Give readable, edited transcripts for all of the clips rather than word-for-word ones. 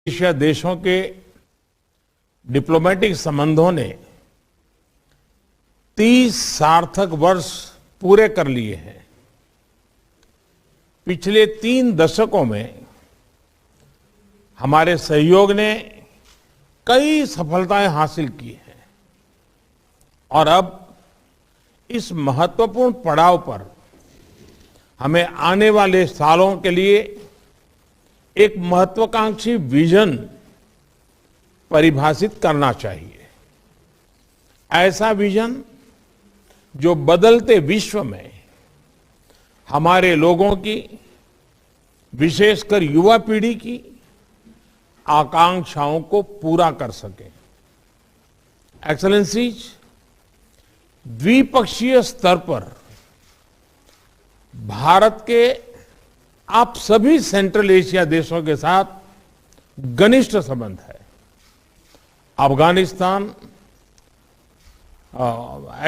Asia देशों के diplomatic संबंधों ने 30 सार्थक वर्ष पूरे कर लिए हैं। पिछले 3 दशकों में हमारे सहयोग ने कई सफलताएं हासिल की हैं और अब इस महत्वपूर्ण पड़ाव पर हमें आने वाले सालों के लिए एक महत्वाकांक्षी विजन परिभाषित करना चाहिए। ऐसा विजन जो बदलते विश्व में हमारे लोगों की, विशेषकर युवा पीढ़ी की आकांक्षाओं को पूरा कर सके। एक्सेलेंसीज, द्विपक्षीय स्तर पर भारत के आप सभी सेंट्रल एशिया देशों के साथ घनिष्ठ संबंध है। अफगानिस्तान,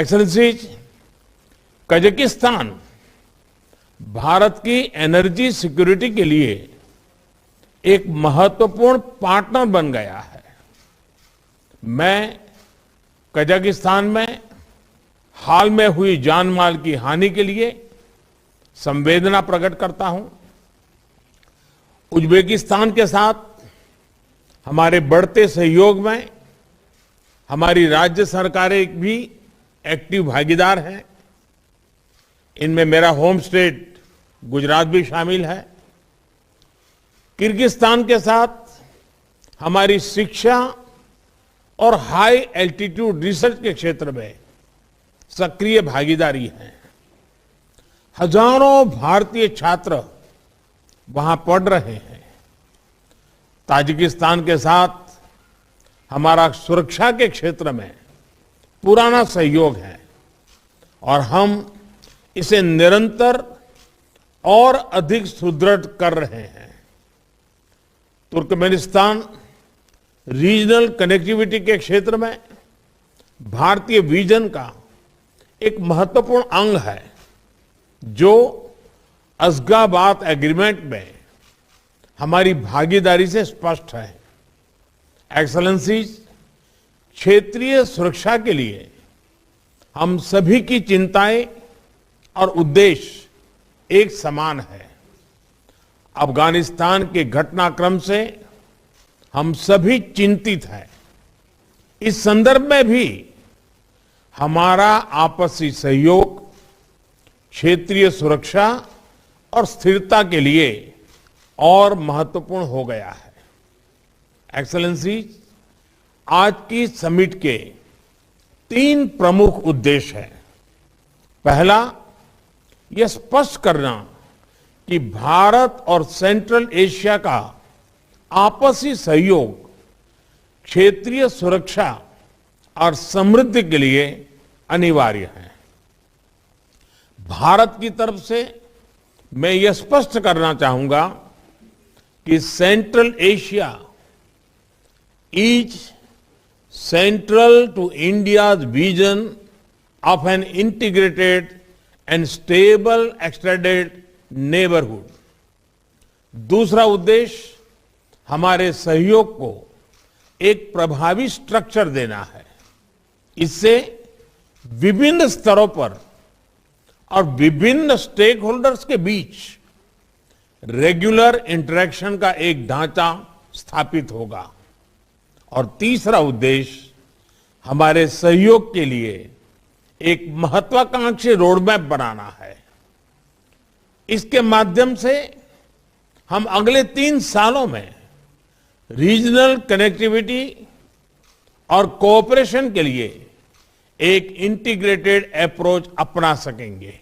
एक्सेलेंसीज, कजाकिस्तान भारत की एनर्जी सिक्योरिटी के लिए एक महत्वपूर्ण पार्टनर बन गया है। मैं कजाकिस्तान में हाल में हुई जान माल की हानि के लिए संवेदना प्रकट करता हूं। उज्बेकिस्तान के साथ हमारे बढ़ते सहयोग में हमारी राज्य सरकारें भी एक्टिव भागीदार हैं। इनमें मेरा होम स्टेट गुजरात भी शामिल है। किर्गिस्तान के साथ हमारी शिक्षा और हाई एल्टीट्यूड रिसर्च के क्षेत्र में सक्रिय भागीदारी है। हजारों भारतीय छात्र वहां पढ़ रहे हैं। ताजिकिस्तान के साथ हमारा सुरक्षा के क्षेत्र में पुराना सहयोग है और हम इसे निरंतर और अधिक सुदृढ़ कर रहे हैं। तुर्कमेनिस्तान रीजनल कनेक्टिविटी के क्षेत्र में भारतीय विजन का एक महत्वपूर्ण अंग है, जो अशगाबाद एग्रीमेंट में हमारी भागीदारी से स्पष्ट है। एक्सेलेंसीज, क्षेत्रीय सुरक्षा के लिए हम सभी की चिंताएं और उद्देश्य एक समान है। अफगानिस्तान के घटनाक्रम से हम सभी चिंतित हैं। इस संदर्भ में भी हमारा आपसी सहयोग क्षेत्रीय सुरक्षा और स्थिरता के लिए और महत्वपूर्ण हो गया है। एक्सेलेंसीज, आज की समिट के 3 प्रमुख उद्देश्य हैं। पहला, यह स्पष्ट करना कि भारत और सेंट्रल एशिया का आपसी सहयोग क्षेत्रीय सुरक्षा और समृद्धि के लिए अनिवार्य है। भारत की तरफ से मैं यह स्पष्ट करना चाहूंगा कि central Asia is central to India's vision of an integrated and stable extended neighbourhood. दूसरा उद्देश्य हमारे सहयोग को एक प्रभावी स्ट्रक्चर देना है। इससे विभिन्न स्तरों पर और विभिन्न स्टेक होल्डर्स के बीच रेगुलर इंटरेक्शन का एक ढांचा स्थापित होगा। और तीसरा उद्देश्य हमारे सहयोग के लिए एक महत्वाकांक्षी रोडमैप बनाना है। इसके माध्यम से हम अगले 3 सालों में रीजनल कनेक्टिविटी और कोऑपरेशन के लिए एक इंटीग्रेटेड अप्रोच अपना सकेंगे।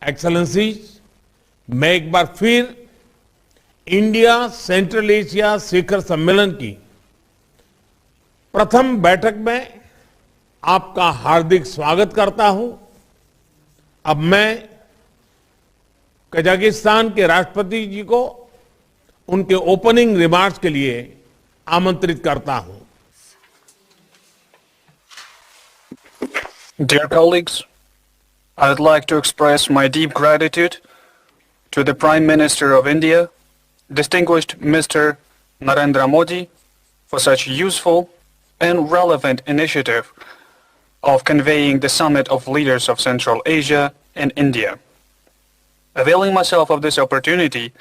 एक्सेलेंसीज, मैं एक बार फिर इंडिया सेंट्रल एशिया शिखर सम्मेलन की प्रथम बैठक में आपका हार्दिक स्वागत करता हूं। अब मैं कजाकिस्तान के राष्ट्रपति जी को उनके ओपनिंग रिमार्क्स के लिए आमंत्रित करता हूं। Dear colleagues, I would like to express my deep gratitude to the Prime Minister of India, distinguished Mr. Narendra Modi for such useful and relevant initiative of conveying the summit of leaders of Central Asia and India. Availing myself of this opportunity,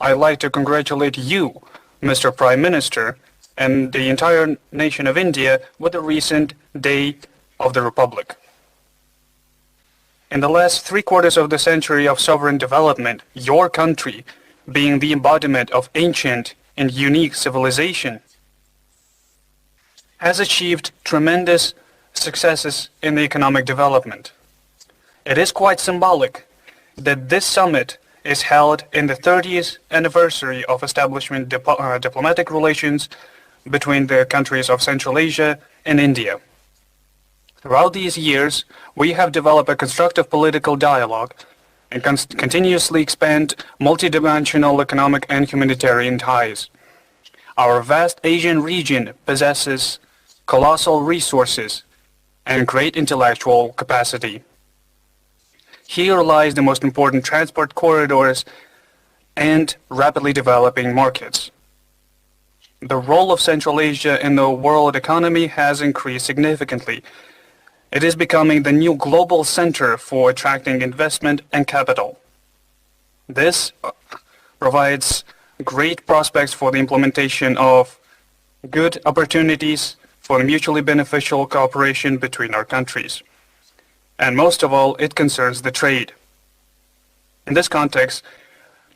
I'd like to congratulate you, Mr. Prime Minister, and the entire nation of India with the recent Day of the Republic. In the last 3/4 of the century of sovereign development, your country, being the embodiment of ancient and unique civilization, has achieved tremendous successes in the economic development. It is quite symbolic that this summit is held in the 30th anniversary of establishment diplomatic relations between the countries of Central Asia and India. Throughout these years, we have developed a constructive political dialogue and continuously expand multidimensional economic and humanitarian ties. Our vast Asian region possesses colossal resources and great intellectual capacity. Here lies the most important transport corridors and rapidly developing markets. The role of Central Asia in the world economy has increased significantly. It is becoming the new global center for attracting investment and capital. This provides great prospects for the implementation of good opportunities for mutually beneficial cooperation between our countries. And most of all, it concerns the trade. In this context,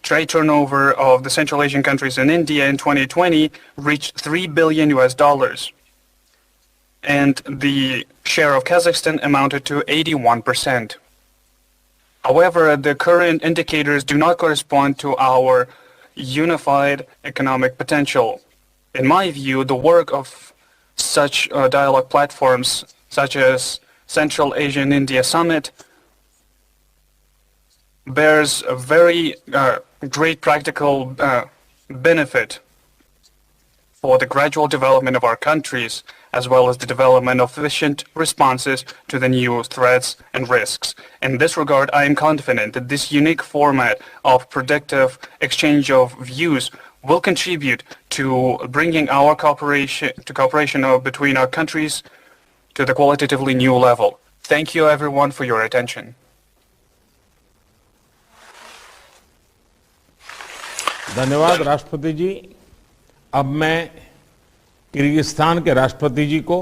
trade turnover of the Central Asian countries and India in 2020 reached $3 billion, and the share of Kazakhstan amounted to 81%. However, the current indicators do not correspond to our unified economic potential. In my view, the work of such dialogue platforms, such as Central Asian India Summit, bears a very great practical benefit for the gradual development of our countries, as well as the development of efficient responses to the new threats and risks. In this regard, I am confident that this unique format of productive exchange of views will contribute to bringing our cooperation between our countries to the qualitatively new level. Thank you everyone for your attention. धन्यवाद राष्ट्रपति जी। अब मैं Kyrgyzstan के राष्ट्रपति जी को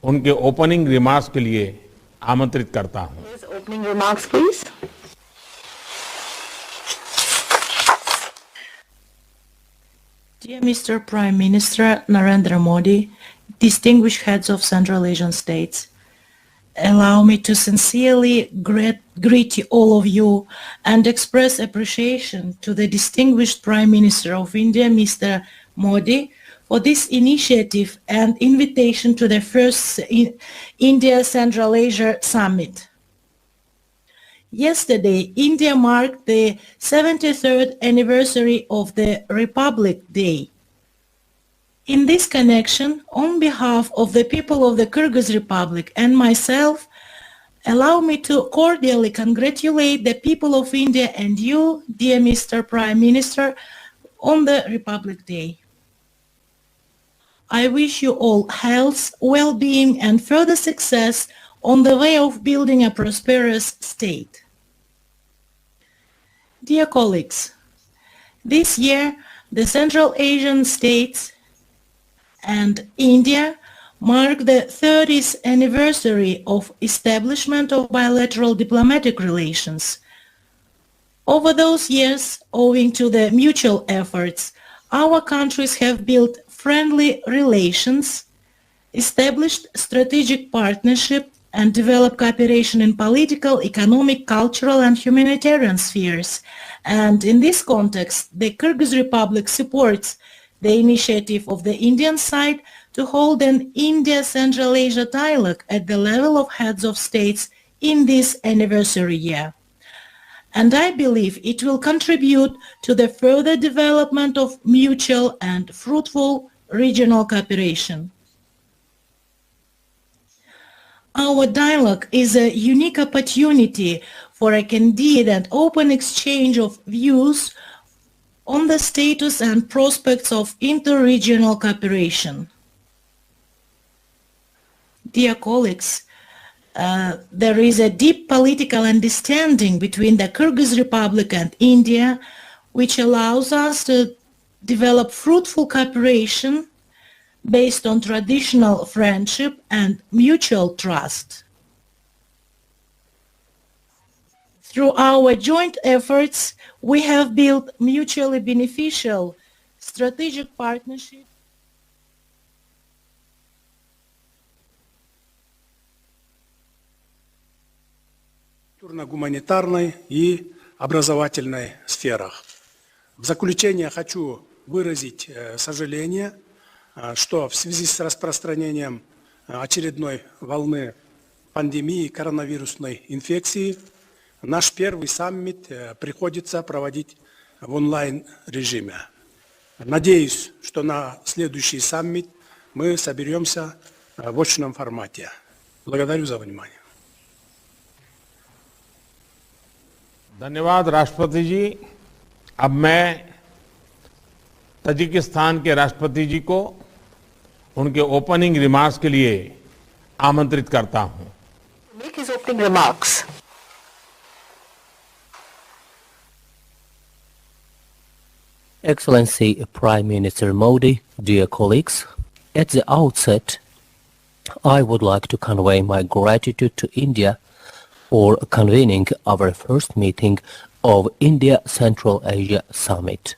उनके opening remarks के लिए आमंत्रित करता हूं। Opening remarks, please. Dear Mr. Prime Minister Narendra Modi, distinguished heads of Central Asian states, allow me to sincerely greet all of you and express appreciation to the distinguished Prime Minister of India, Mr. Modi, for this initiative and invitation to the first India-Central Asia Summit. Yesterday, India marked the 73rd anniversary of the Republic Day. In this connection, on behalf of the people of the Kyrgyz Republic and myself, allow me to cordially congratulate the people of India and you, dear Mr. Prime Minister, on the Republic Day. I wish you all health, well-being and further success on the way of building a prosperous state. Dear colleagues, this year the Central Asian states and India mark the 30th anniversary of establishment of bilateral diplomatic relations. Over those years, owing to the mutual efforts, our countries have built friendly relations, established strategic partnership, and developed cooperation in political, economic, cultural, and humanitarian spheres. And in this context, the Kyrgyz Republic supports the initiative of the Indian side to hold an India-Central Asia dialogue at the level of heads of states in this anniversary year. And I believe it will contribute to the further development of mutual and fruitful regional cooperation. Our dialogue is a unique opportunity for a candid and open exchange of views on the status and prospects of inter-regional cooperation. Dear colleagues, there is a deep political understanding between the Kyrgyz Republic and India, which allows us to develop fruitful cooperation based on traditional friendship and mutual trust. Through our joint efforts, we have built mutually beneficial strategic partnerships культурно-гуманитарной и образовательной сферах. В заключение хочу выразить сожаление, что в связи с распространением очередной волны пандемии коронавирусной инфекции наш первый саммит приходится проводить в онлайн-режиме. Надеюсь, что на следующий саммит мы соберемся в очном формате. Благодарю за внимание. धन्यवाद राष्ट्रपति जी। अब मैं Tajikistan के राष्ट्रपति जी को उनके opening remarks के लिए आमंत्रित करता हूं। Make his opening remarks. Excellency Prime Minister Modi, dear colleagues, at the outset, I would like to convey my gratitude to India for convening our first meeting of India-Central Asia Summit.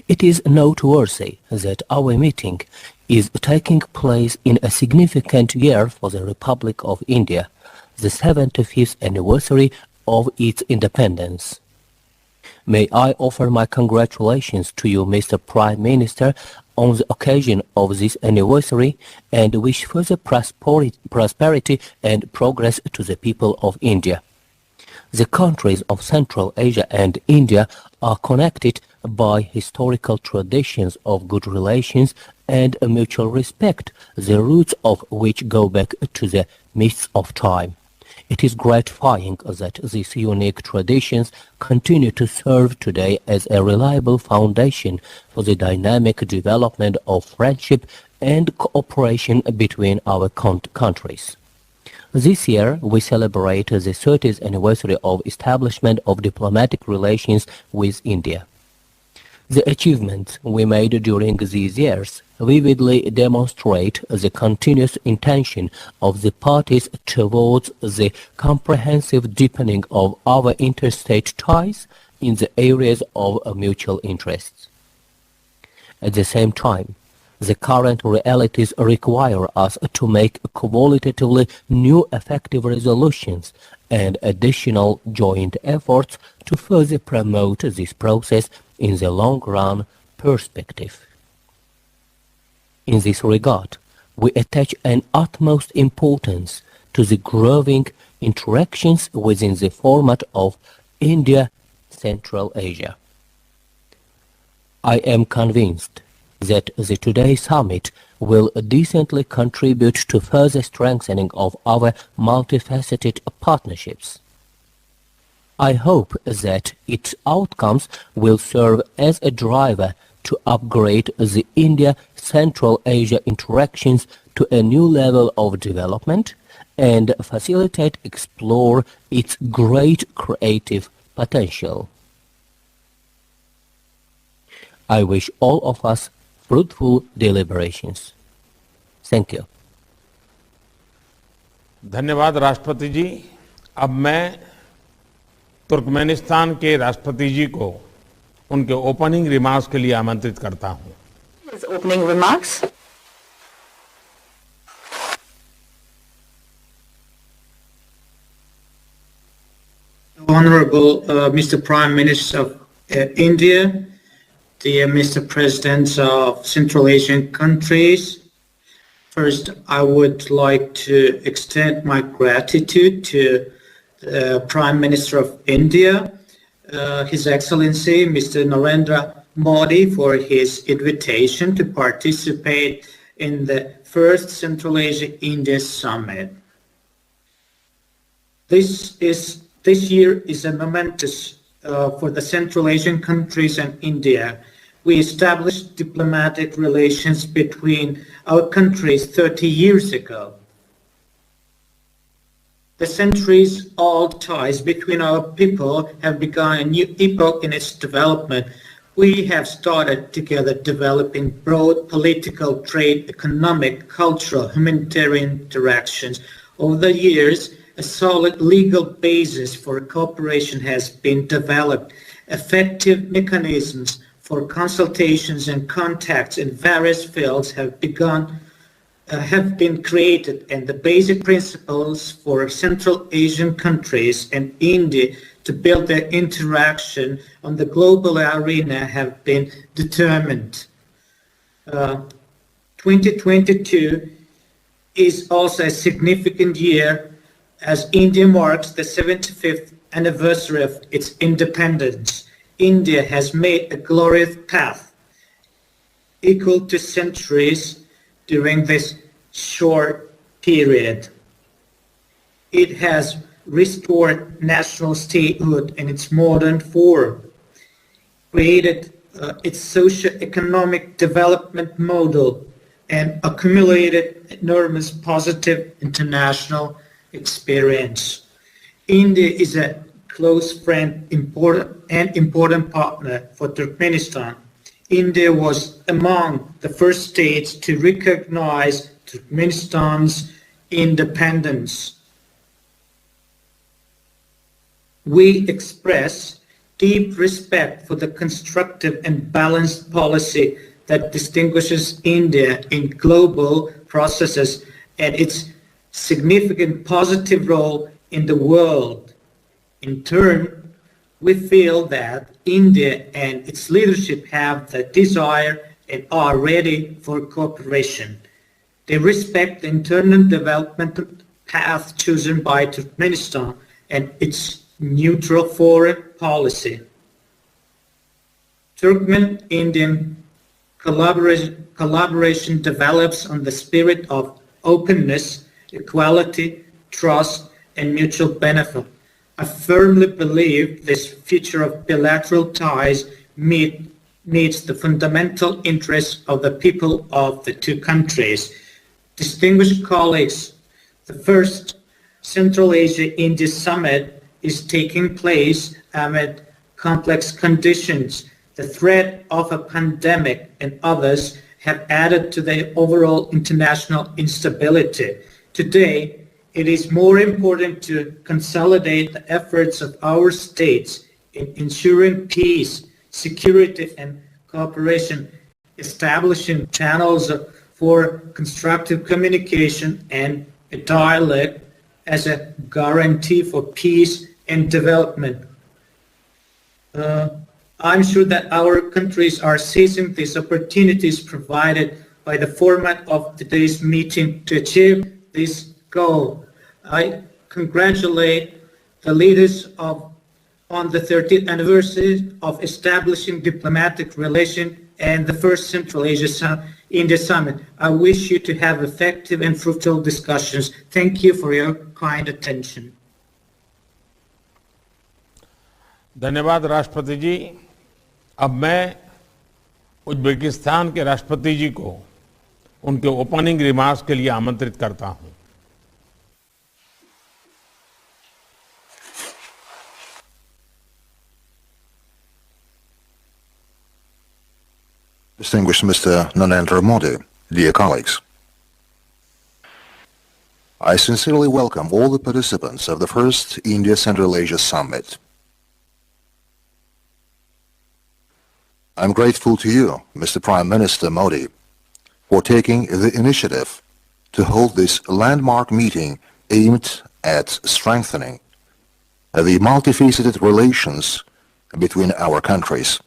It is noteworthy that our meeting is taking place in a significant year for the Republic of India, the 75th anniversary of its independence. May I offer my congratulations to you, Mr. Prime Minister, on the occasion of this anniversary and wish further prosperity and progress to the people of India. The countries of Central Asia and India are connected by historical traditions of good relations and mutual respect, the roots of which go back to the mists of time. It is gratifying that these unique traditions continue to serve today as a reliable foundation for the dynamic development of friendship and cooperation between our countries. This year, we celebrate the 30th anniversary of establishment of diplomatic relations with India. The achievements we made during these years vividly demonstrate the continuous intention of the parties towards the comprehensive deepening of our interstate ties in the areas of mutual interests. At the same time, the current realities require us to make qualitatively new effective resolutions and additional joint efforts to further promote this process in the long-run perspective. In this regard, we attach an utmost importance to the growing interactions within the format of India-Central Asia. I am convinced that the today's summit will decently contribute to further strengthening of our multifaceted partnerships. I hope that its outcomes will serve as a driver to upgrade the India-Central Asia interactions to a new level of development and explore its great creative potential. I wish all of us fruitful deliberations. Thank you. धन्यवाद राष्ट्रपति जी। अब मैं Turkmenistan के राष्ट्रपति जी को उनके opening remarks के लिए आमंत्रित करता हूं। His opening remarks. Honorable Mr. Prime Minister of India, dear Mr. Presidents of Central Asian countries, first I would like to extend my gratitude to the Prime Minister of India, His Excellency Mr. Narendra Modi, for his invitation to participate in the first Central Asia-India Summit. This year is a momentous for the Central Asian countries and India. We established diplomatic relations between our countries 30 years ago. The centuries-old ties between our people have begun a new epoch in its development. We have started together developing broad political, trade, economic, cultural, humanitarian interactions. Over the years, a solid legal basis for cooperation has been developed. Effective mechanisms for consultations and contacts in various fields have been created, and the basic principles for Central Asian countries and India to build their interaction on the global arena have been determined. 2022 is also a significant year as India marks the 75th anniversary of its independence. India has made a glorious path equal to centuries during this short period. It has restored national statehood in its modern form, created its socio-economic development model, and accumulated enormous positive international experience. India is a close friend important partner for Turkmenistan. India was among the first states to recognize Turkmenistan's independence. We express deep respect for the constructive and balanced policy that distinguishes India in global processes and its significant positive role in the world. In turn, we feel that India and its leadership have the desire and are ready for cooperation. They respect the internal development path chosen by Turkmenistan and its neutral foreign policy. Turkmen-Indian collaboration develops on the spirit of openness, equality, trust, and mutual benefit. I firmly believe this future of bilateral ties meets the fundamental interests of the people of the two countries. Distinguished colleagues, the first Central Asia-India Summit is taking place amid complex conditions. The threat of a pandemic and others have added to the overall international instability. Today, it is more important to consolidate the efforts of our states in ensuring peace, security, and cooperation, establishing channels for constructive communication and a dialogue as a guarantee for peace and development. I'm sure that our countries are seizing these opportunities provided by the format of today's meeting to achieve this goal. I congratulate the leaders on the 30th anniversary of establishing diplomatic relations and the first Central Asia-India Summit. I wish you to have effective and fruitful discussions. Thank you for your kind attention. धन्यवाद राष्ट्रपति जी। अब मैं Uzbekistan के राष्ट्रपति जी को उनके opening remarks के लिए आमंत्रित करता हूं। Distinguished Mr. Narendra Modi, dear colleagues, I sincerely welcome all the participants of the first India-Central Asia Summit. I'm grateful to you, Mr. Prime Minister Modi, for taking the initiative to hold this landmark meeting aimed at strengthening the multifaceted relations between our countries,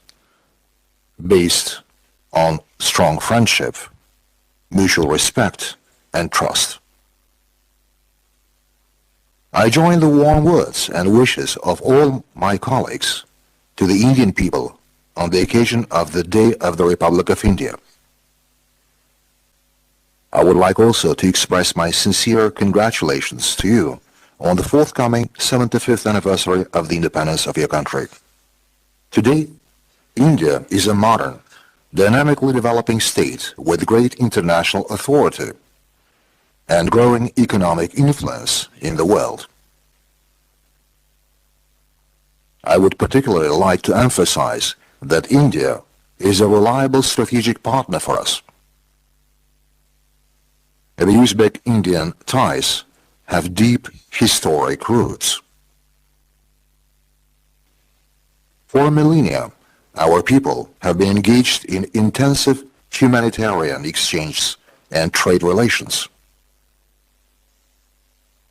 based on strong friendship, mutual respect, and trust. I join the warm words and wishes of all my colleagues to the Indian people on the occasion of the Day of the Republic of India. I would like also to express my sincere congratulations to you on the forthcoming 75th anniversary of the independence of your country. Today, India is a modern, dynamically developing state with great international authority and growing economic influence in the world. I would particularly like to emphasize that India is a reliable strategic partner for us. The Uzbek-Indian ties have deep historic roots. For millennia, our people have been engaged in intensive humanitarian exchanges and trade relations.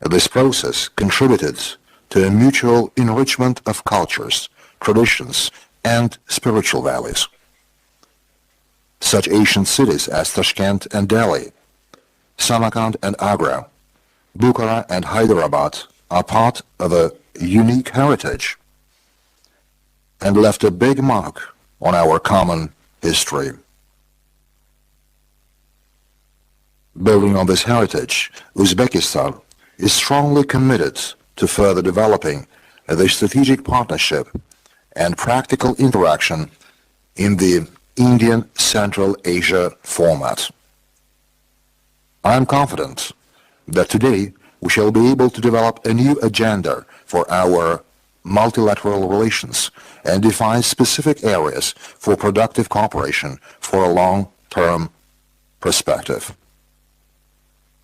This process contributed to a mutual enrichment of cultures, traditions, and spiritual values. Such ancient cities as Tashkent and Delhi, Samarkand and Agra, Bukhara and Hyderabad are part of a unique heritage and left a big mark on our common history. Building on this heritage, Uzbekistan is strongly committed to further developing the strategic partnership and practical interaction in the Indian Central Asia format. I am confident that today we shall be able to develop a new agenda for our multilateral relations and define specific areas for productive cooperation for a long-term perspective.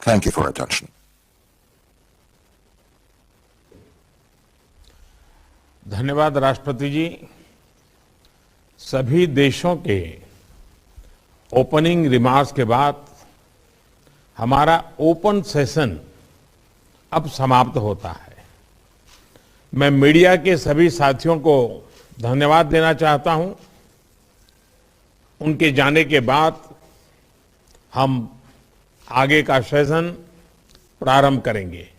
Thank you for your attention. धन्यवाद राष्ट्रपति जी। सभी देशों के opening remarks के बाद हमारा open session अब समाप्त होता है। मैं मीडिया के सभी साथियों को धन्यवाद देना चाहता हूं। उनके जाने के बाद हम आगे का सेशन प्रारंभ करेंगे।